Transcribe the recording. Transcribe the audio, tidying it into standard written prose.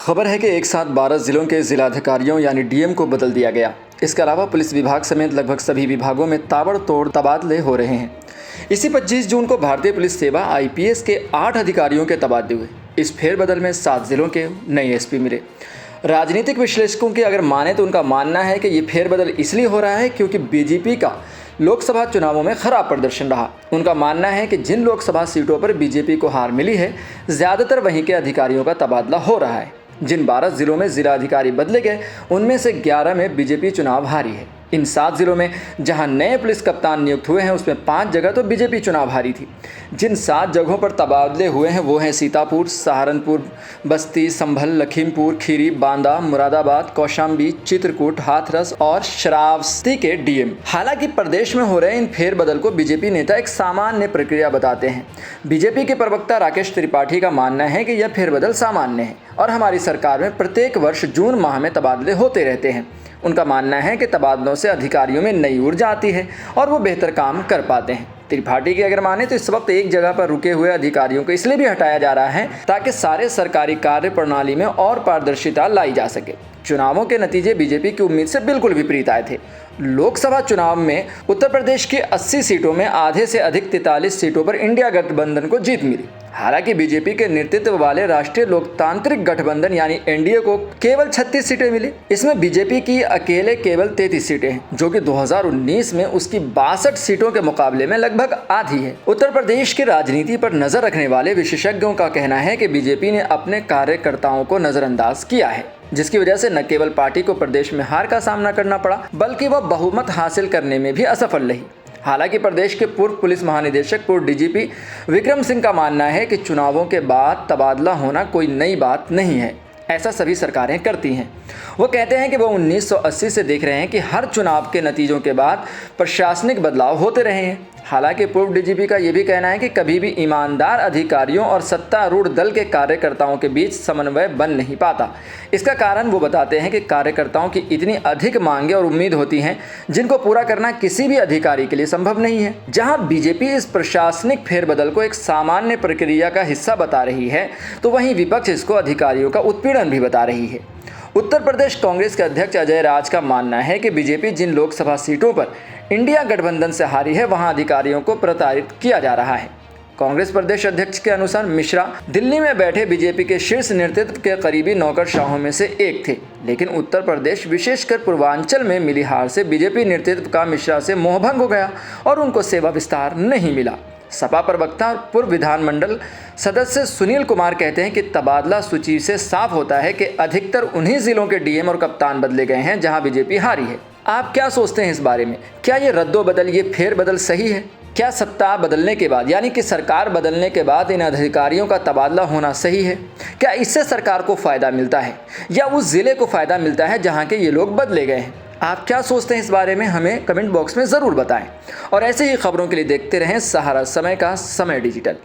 खबर है कि एक साथ 12 जिलों के जिलाधिकारियों यानी डीएम को बदल दिया गया। इसके अलावा पुलिस विभाग समेत लगभग सभी विभागों में ताबड़तोड़ तबादले हो रहे हैं। इसी 25 जून को भारतीय पुलिस सेवा आईपीएस के 8 अधिकारियों के तबादले हुए। इस फेरबदल में 7 जिलों के नए एसपी मिले। राजनीतिक विश्लेषकों की अगर माने तो उनका मानना है कि ये फेरबदल इसलिए हो रहा है क्योंकि बीजेपी का लोकसभा चुनावों में खराब प्रदर्शन रहा। उनका मानना है कि जिन लोकसभा सीटों पर बीजेपी को हार मिली है, ज़्यादातर वहीं के अधिकारियों का तबादला हो रहा है। जिन 12 जिलों में जिलाधिकारी बदले गए, उनमें से 11 में बीजेपी चुनाव हारी है। इन 7 जिलों में जहां नए पुलिस कप्तान नियुक्त हुए हैं, उसमें 5 जगह तो बीजेपी चुनाव हारी थी। जिन 7 जगहों पर तबादले हुए हैं वो हैं सीतापुर, सहारनपुर, बस्ती, संभल, लखीमपुर खीरी, बांदा, मुरादाबाद, कौशाम्बी, चित्रकूट, हाथरस और श्रावस्ती के डीएम। हालांकि प्रदेश में हो रहे इन फेरबदल को बीजेपी नेता एक सामान्य प्रक्रिया बताते हैं। बीजेपी के प्रवक्ता राकेश त्रिपाठी का मानना है कि यह फेरबदल सामान्य है और हमारी सरकार में प्रत्येक वर्ष जून माह में तबादले होते रहते हैं। उनका मानना है कि तबादलों से अधिकारियों में नई ऊर्जा आती है और वो बेहतर काम कर पाते हैं। त्रिपाठी की अगर माने तो इस वक्त एक जगह पर रुके हुए अधिकारियों को इसलिए भी हटाया जा रहा है ताकि सारे सरकारी कार्य प्रणाली में और पारदर्शिता लाई जा सके। चुनावों के नतीजे बीजेपी की उम्मीद से बिल्कुल विपरीत आए थे। लोकसभा चुनाव में उत्तर प्रदेश की 80 सीटों में आधे से अधिक 43 सीटों पर इंडिया गठबंधन को जीत मिली। हालांकि बीजेपी के नेतृत्व वाले राष्ट्रीय लोकतांत्रिक गठबंधन यानी एनडीए को केवल 36 सीटें मिली। इसमें बीजेपी की अकेले केवल 33 सीटें हैं, जो कि 2019 में उसकी 62 सीटों के मुकाबले में लगभग आधी है। उत्तर प्रदेश की राजनीति पर नजर रखने वाले विशेषज्ञों का कहना है कि बीजेपी ने अपने कार्यकर्ताओं को नजरअंदाज किया है, जिसकी वजह से न केवल पार्टी को प्रदेश में हार का सामना करना पड़ा, बल्कि वह बहुमत हासिल करने में भी असफल रही। हालांकि प्रदेश के पूर्व पुलिस महानिदेशक पूर्व डीजीपी विक्रम सिंह का मानना है कि चुनावों के बाद तबादला होना कोई नई बात नहीं है, ऐसा सभी सरकारें करती हैं। वो कहते हैं कि वो 1980 से देख रहे हैं कि हर चुनाव के नतीजों के बाद प्रशासनिक बदलाव होते रहे हैं। हालांकि पूर्व डीजीपी का ये भी कहना है कि कभी भी ईमानदार अधिकारियों और सत्तारूढ़ दल के कार्यकर्ताओं के बीच समन्वय बन नहीं पाता। इसका कारण वो बताते हैं कि कार्यकर्ताओं की इतनी अधिक मांगें और उम्मीद होती हैं जिनको पूरा करना किसी भी अधिकारी के लिए संभव नहीं है। जहां बीजेपी इस प्रशासनिक फेरबदल को एक सामान्य प्रक्रिया का हिस्सा बता रही है, तो वहीं विपक्ष इसको अधिकारियों का उत्पीड़न भी बता रही है। उत्तर प्रदेश कांग्रेस के अध्यक्ष अजय राज का मानना है कि बीजेपी जिन लोकसभा सीटों पर इंडिया गठबंधन से हारी है, वहां अधिकारियों को प्रताड़ित किया जा रहा है। कांग्रेस प्रदेश अध्यक्ष के अनुसार मिश्रा दिल्ली में बैठे बीजेपी के शीर्ष नेतृत्व के करीबी नौकरशाहों में से एक थे, लेकिन उत्तर प्रदेश विशेषकर पूर्वांचल में मिली हार से बीजेपी नेतृत्व का मिश्रा से मोहभंग हो गया और उनको सेवा विस्तार नहीं मिला। सपा प्रवक्ता और पूर्व विधानमंडल सदस्य सुनील कुमार कहते हैं कि तबादला सूची से साफ होता है कि अधिकतर उन्हीं जिलों के डीएम और कप्तान बदले गए हैं जहां बीजेपी हारी है। आप क्या सोचते हैं इस बारे में? क्या ये रद्दोबदल, ये फेरबदल सही है? क्या सत्ता बदलने के बाद यानी कि सरकार बदलने के बाद इन अधिकारियों का तबादला होना सही है? क्या इससे सरकार को फ़ायदा मिलता है या उस ज़िले को फ़ायदा मिलता है जहाँ के ये लोग बदले गए हैं? आप क्या सोचते हैं इस बारे में? हमें कमेंट बॉक्स में ज़रूर बताएं और ऐसे ही खबरों के लिए देखते रहें सहारा समय का समय डिजिटल।